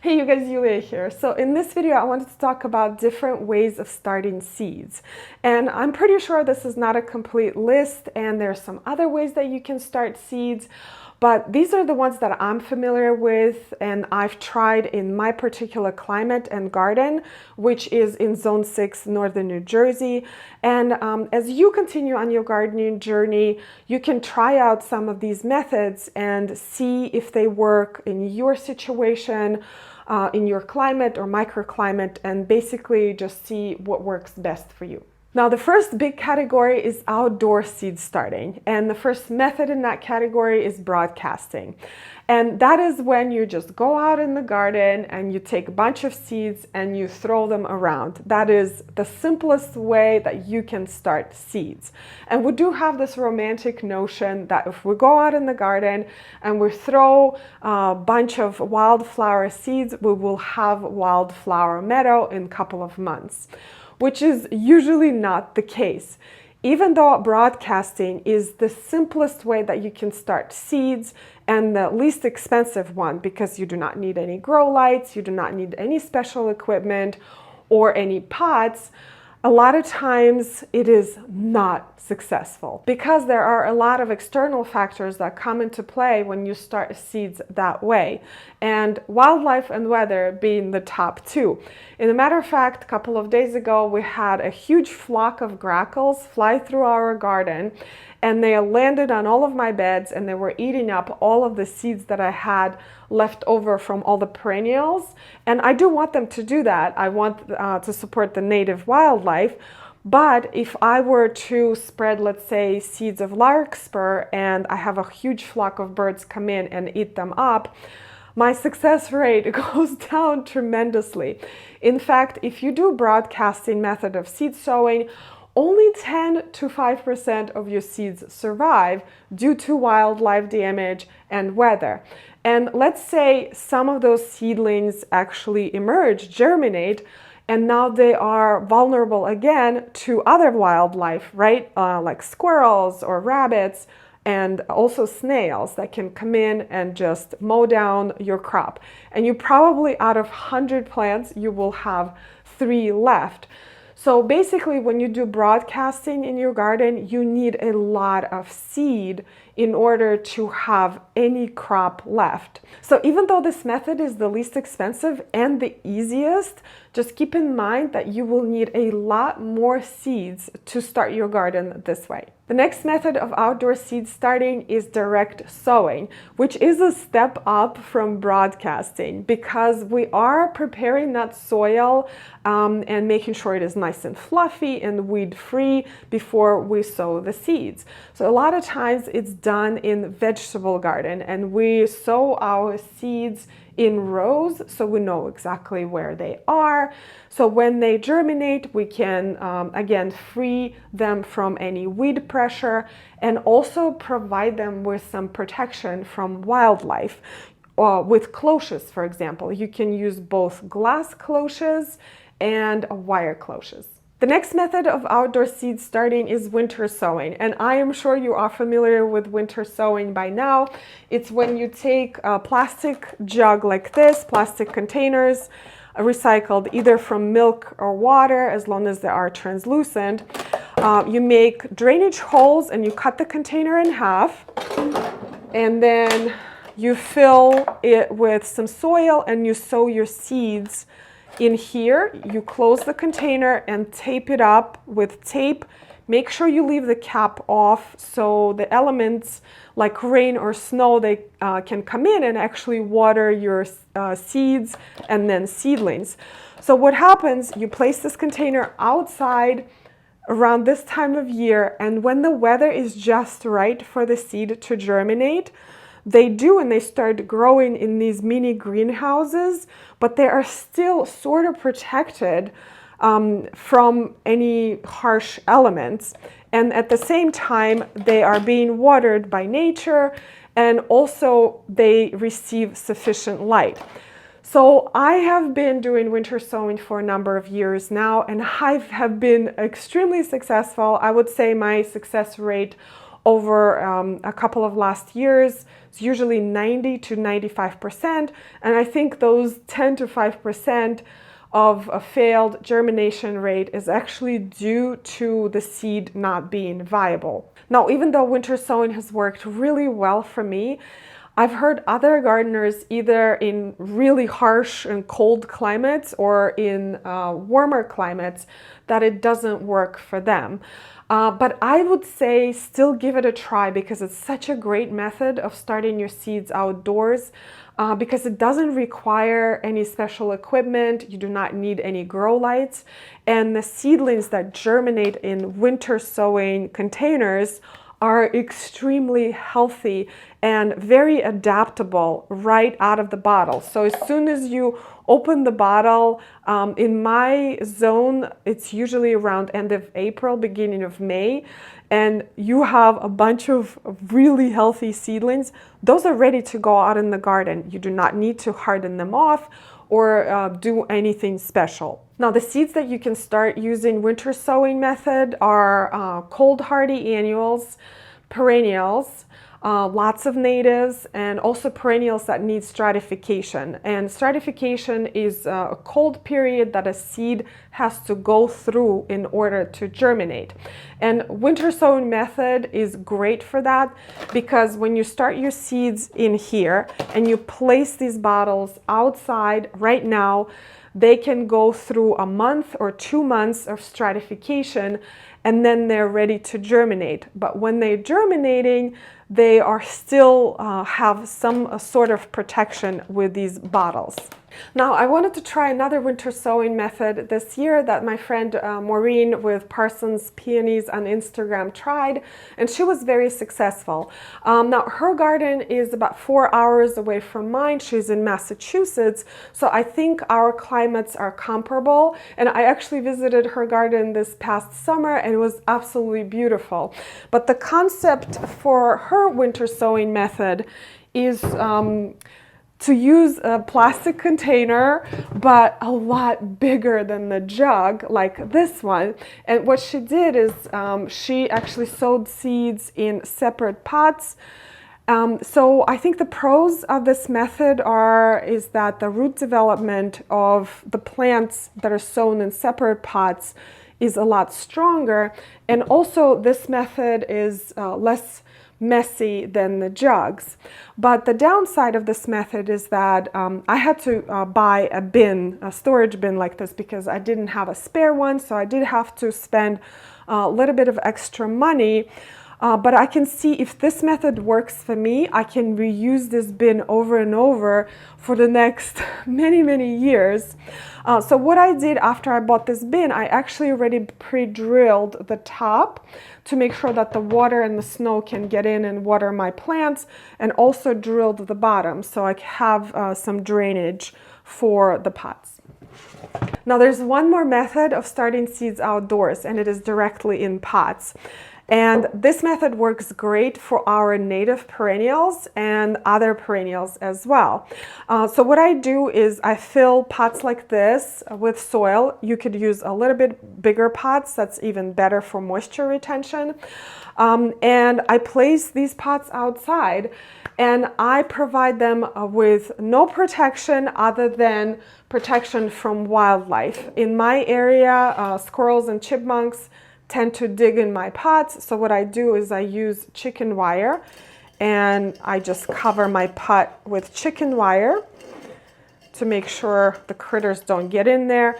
Hey you guys, Yulia here. So in this video I wanted to talk about different ways of starting seeds. And I'm pretty sure this is not a complete list and there's some other ways that you can start seeds, but these are the ones that I'm familiar with and I've tried in my particular climate and garden, which is in Zone 6, Northern New Jersey. And as you continue on your gardening journey, you can try out some of these methods and see if they work in your situation, in your climate or microclimate, and basically just see what works best for you. Now, the first big category is outdoor seed starting, and the first method in that category is broadcasting. And that is when you just go out in the garden and you take a bunch of seeds and you throw them around. That is the simplest way that you can start seeds. And we do have this romantic notion that if we go out in the garden and we throw a bunch of wildflower seeds, we will have wildflower meadow in a couple of months, which is usually not the case. Even though broadcasting is the simplest way that you can start seeds and the least expensive one, because you do not need any grow lights, you do not need any special equipment or any pots, a lot of times it is not successful because there are a lot of external factors that come into play when you start seeds that way, and wildlife and weather being the top two. In a matter of fact, a couple of days ago we had a huge flock of grackles fly through our garden, and they landed on all of my beds and they were eating up all of the seeds that I had left over from all the perennials. And I do want them to do that. I want to support the native wildlife. But if I were to spread, let's say, seeds of larkspur and I have a huge flock of birds come in and eat them up, my success rate goes down tremendously. In fact, if you do broadcasting method of seed sowing, only 10 to 5% of your seeds survive due to wildlife damage and weather. And let's say some of those seedlings actually emerge, germinate, and now they are vulnerable again to other wildlife, right? Like squirrels or rabbits, and also snails that can come in and just mow down your crop. And you probably, out of 100 plants, you will have 3 left. So basically, when you do broadcasting in your garden, you need a lot of seed in order to have any crop left. So even though this method is the least expensive and the easiest, just keep in mind that you will need a lot more seeds to start your garden this way. The next method of outdoor seed starting is direct sowing, which is a step up from broadcasting because we are preparing that soil and making sure it is nice and fluffy and weed-free before we sow the seeds. So a lot of times it's done in vegetable garden, and we sow our seeds in rows so we know exactly where they are. So when they germinate, we can again free them from any weed pressure and also provide them with some protection from wildlife. With cloches, for example, you can use both glass cloches and wire cloches. The next method of outdoor seed starting is winter sowing, and I am sure you are familiar with winter sowing by now. It's when you take a plastic jug like this, plastic containers, recycled either from milk or water, as long as they are translucent. You make drainage holes and you cut the container in half, and then you fill it with some soil and you sow your seeds in here. You close the container and tape it up with tape. Make sure you leave the cap off so the elements like rain or snow, they can come in and actually water your seeds and then seedlings. So what happens, you place this container outside around this time of year, and when the weather is just right for the seed to germinate, they do, and they start growing in these mini greenhouses, but they are still sort of protected from any harsh elements. And at the same time, they are being watered by nature, and also they receive sufficient light. So I have been doing winter sowing for a number of years now, and I have been extremely successful. I would say my success rate over a couple of last years. It's usually 90 to 95%, and I think those 10 to 5% of a failed germination rate is actually due to the seed not being viable. Now, even though winter sowing has worked really well for me, I've heard other gardeners, either in really harsh and cold climates or in warmer climates, that it doesn't work for them. But I would say still give it a try, because it's such a great method of starting your seeds outdoors, because it doesn't require any special equipment. You do not need any grow lights, and the seedlings that germinate in winter sowing containers are extremely healthy and very adaptable right out of the bottle. So as soon as you open the bottle, in my zone, it's usually around end of April, beginning of May, and you have a bunch of really healthy seedlings. Those are ready to go out in the garden. You do not need to harden them off or do anything special. Now, the seeds that you can start using winter sowing method are cold hardy annuals, perennials, lots of natives, and also perennials that need stratification. And stratification is a cold period that a seed has to go through in order to germinate. And winter sowing method is great for that, because when you start your seeds in here and you place these bottles outside right now, they can go through a month or 2 months of stratification, and then they're ready to germinate. But when they're germinating, they are still have some sort of protection with these bottles. Now, I wanted to try another winter sowing method this year that my friend Maureen with Parsons Peonies on Instagram tried, and she was very successful. Now, her garden is about 4 hours away from mine. She's in Massachusetts, so I think our climates are comparable, and I actually visited her garden this past summer, and it was absolutely beautiful. But the concept for her winter sowing method is to use a plastic container, but a lot bigger than the jug, like this one. And what she did is she actually sowed seeds in separate pots. So I think the pros of this method is that the root development of the plants that are sown in separate pots is a lot stronger. And also this method is less messy than the jugs. But the downside of this method is that I had to buy a storage bin like this, because I didn't have a spare one, so I did have to spend a little bit of extra money. But I can see if this method works for me, I can reuse this bin over and over for the next many years. So what I did after I bought this bin, I actually already pre-drilled the top to make sure that the water and the snow can get in and water my plants, and also drilled the bottom so I have some drainage for the pots. Now, there's one more method of starting seeds outdoors, and it is directly in pots. And this method works great for our native perennials and other perennials as well. So what I do is I fill pots like this with soil. You could use a little bit bigger pots. That's even better for moisture retention. And I place these pots outside, and I provide them with no protection other than protection from wildlife. In my area, squirrels and chipmunks tend to dig in my pots, so what I do is I use chicken wire, and I just cover my pot with chicken wire to make sure the critters don't get in there,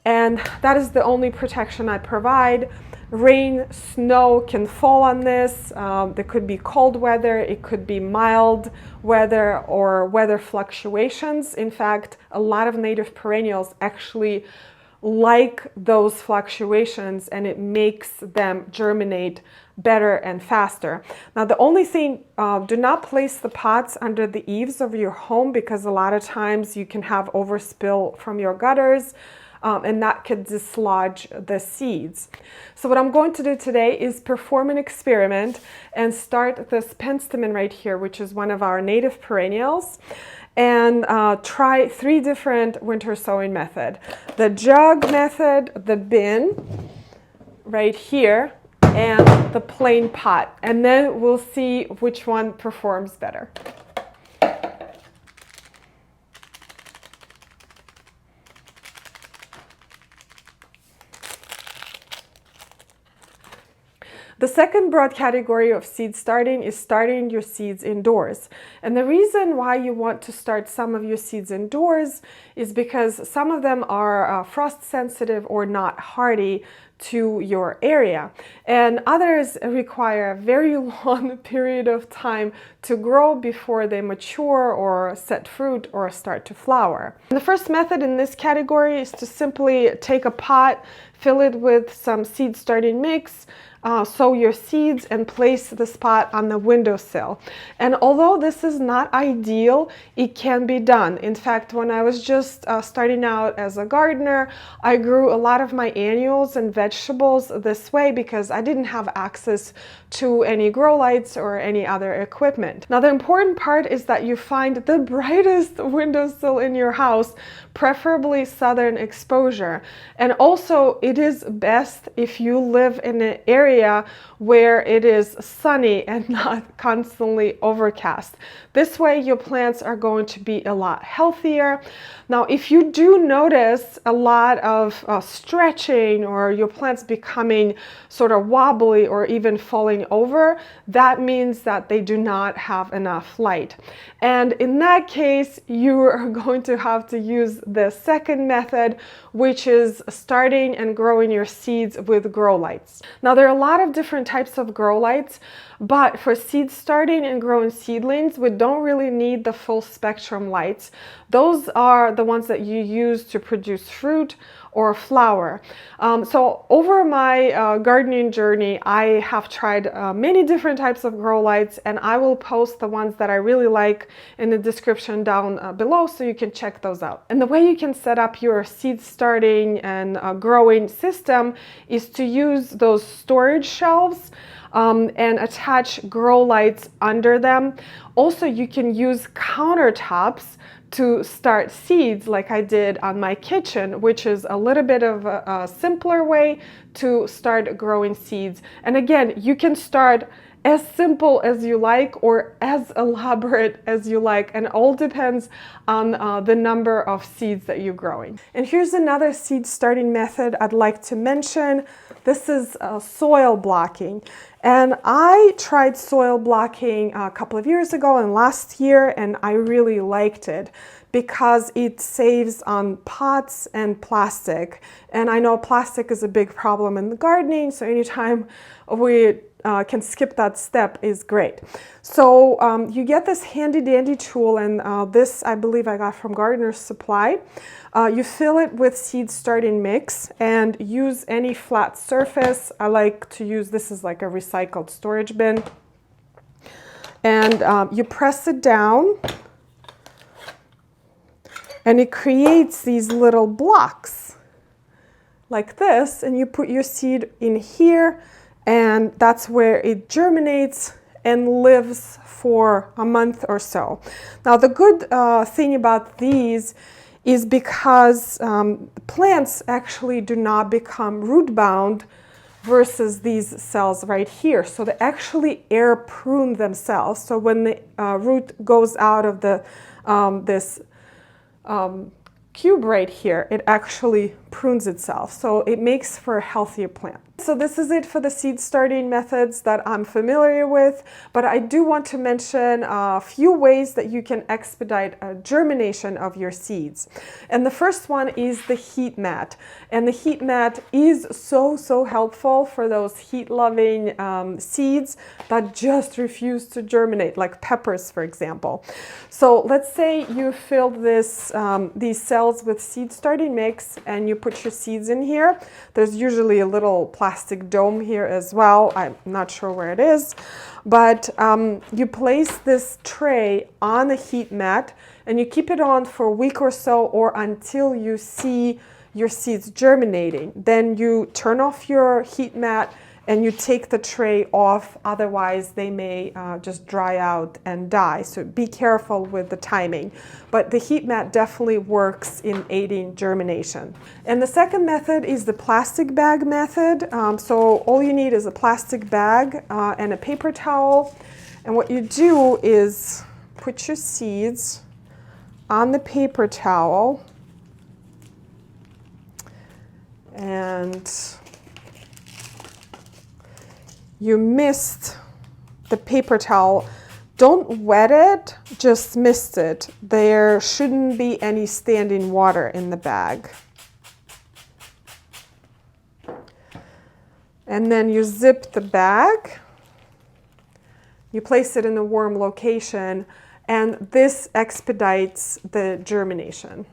and that is the only protection I provide. Rain, snow can fall on this. There could be cold weather, it could be mild weather, or weather fluctuations. In fact, a lot of native perennials actually like those fluctuations, and it makes them germinate better and faster. Now, the only thing, do not place the pots under the eaves of your home, because a lot of times you can have overspill from your gutters, and that could dislodge the seeds. So what I'm going to do today is perform an experiment and start this penstemon right here, which is one of our native perennials, and try 3 different winter sowing method. The jug method, the bin right here, and the plain pot, and then we'll see which one performs better. The second broad category of seed starting is starting your seeds indoors. And the reason why you want to start some of your seeds indoors is because some of them are frost sensitive or not hardy to your area, and others require a very long period of time to grow before they mature or set fruit or start to flower. And the first method in this category is to simply take a pot, fill it with some seed starting mix, sow your seeds, and place the spot on the windowsill. And although this is not ideal, it can be done. In fact, when I was just starting out as a gardener, I grew a lot of my annuals and vegetables this way because I didn't have access to any grow lights or any other equipment. Now, the important part is that you find the brightest windowsill in your house, preferably southern exposure. And also, it is best if you live in an area where it is sunny and not constantly overcast. This way, your plants are going to be a lot healthier. Now, if you do notice a lot of stretching or your plants becoming sort of wobbly or even falling over, that means that they do not have enough light. And in that case, you are going to have to use the second method, which is starting and growing your seeds with grow lights. Now, there are a lot of different types of grow lights, but for seed starting and growing seedlings, we don't really need the full spectrum lights. Those are the ones that you use to produce fruit or flower. So over my gardening journey, I have tried many different types of grow lights, and I will post the ones that I really like in the description down below so you can check those out. And the way you can set up your seed starting and growing system is to use those storage shelves and attach grow lights under them. Also, you can use countertops to start seeds like I did on my kitchen, which is a little bit of a simpler way to start growing seeds. And again, you can start as simple as you like or as elaborate as you like, and it all depends on the number of seeds that you're growing. And here's another seed starting method I'd like to mention. This is soil blocking. And I tried soil blocking a couple of years ago and last year, and I really liked it because it saves on pots and plastic. And I know plastic is a big problem in the gardening, so anytime we can skip that step is great. So you get this handy dandy tool, and this I believe I got from Gardener's Supply. You fill it with seed starting mix and use any flat surface. I like to use, this is like a recycled storage bin. And you press it down, and it creates these little blocks like this, and you put your seed in here, and that's where it germinates and lives for a month or so. Now, the good thing about these is because plants actually do not become root bound versus these cells right here. So they actually air prune themselves. So when the root goes out of the this cube right here, it actually prunes itself. So it makes for a healthier plant. So this is it for the seed starting methods that I'm familiar with, but I do want to mention a few ways that you can expedite a germination of your seeds. And the first one is the heat mat. And the heat mat is so helpful for those heat-loving seeds that just refuse to germinate, like peppers, for example. So let's say you filled these cells with seed starting mix and you put your seeds in here. There's usually a little plastic dome here as well. I'm not sure where it is, but you place this tray on the heat mat and you keep it on for a week or so, or until you see your seeds germinating. Then you turn off your heat mat and you take the tray off, otherwise they may just dry out and die. So be careful with the timing. But the heat mat definitely works in aiding germination. And the second method is the plastic bag method. So all you need is a plastic bag and a paper towel. And what you do is put your seeds on the paper towel, and you mist the paper towel. Don't wet it, just mist it. There shouldn't be any standing water in the bag. And then you zip the bag. You place it in a warm location, and this expedites the germination.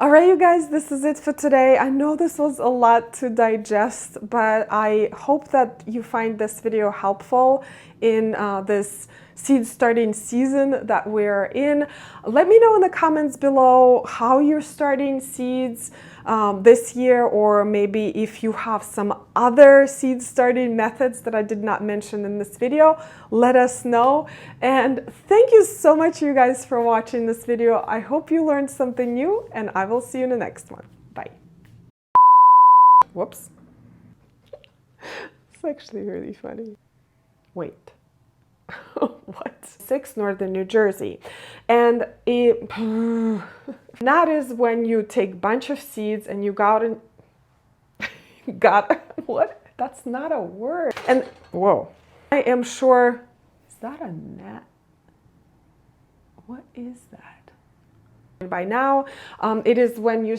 All right, you guys, this is it for today. I know this was a lot to digest, but I hope that you find this video helpful in this seed starting season that we're in. Let me know in the comments below how you're starting seeds this year, or maybe if you have some other seed starting methods that I did not mention in this video, let us know. And thank you so much, you guys, for watching this video. I hope you learned something new, and I will see you in the next one. Bye. Whoops. It's actually really funny. Wait. What? 6 Northern New Jersey. And that is when you take a bunch of seeds and you what? That's not a word. And whoa. I am sure, is that a gnat? What is that? And by now, it is when you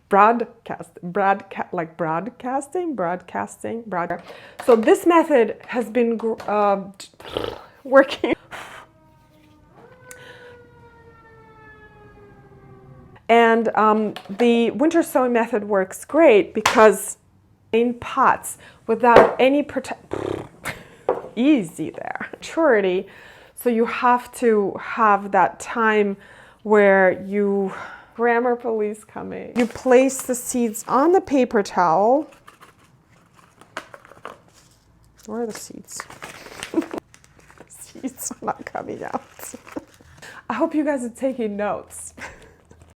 broadcasting. So this method has been working. And the winter sowing method works great because in pots without any easy there. Maturity. So you have to have that time where you, grammar police coming. You place the seeds on the paper towel. Where are the seeds? The seeds are not coming out. I hope you guys are taking notes.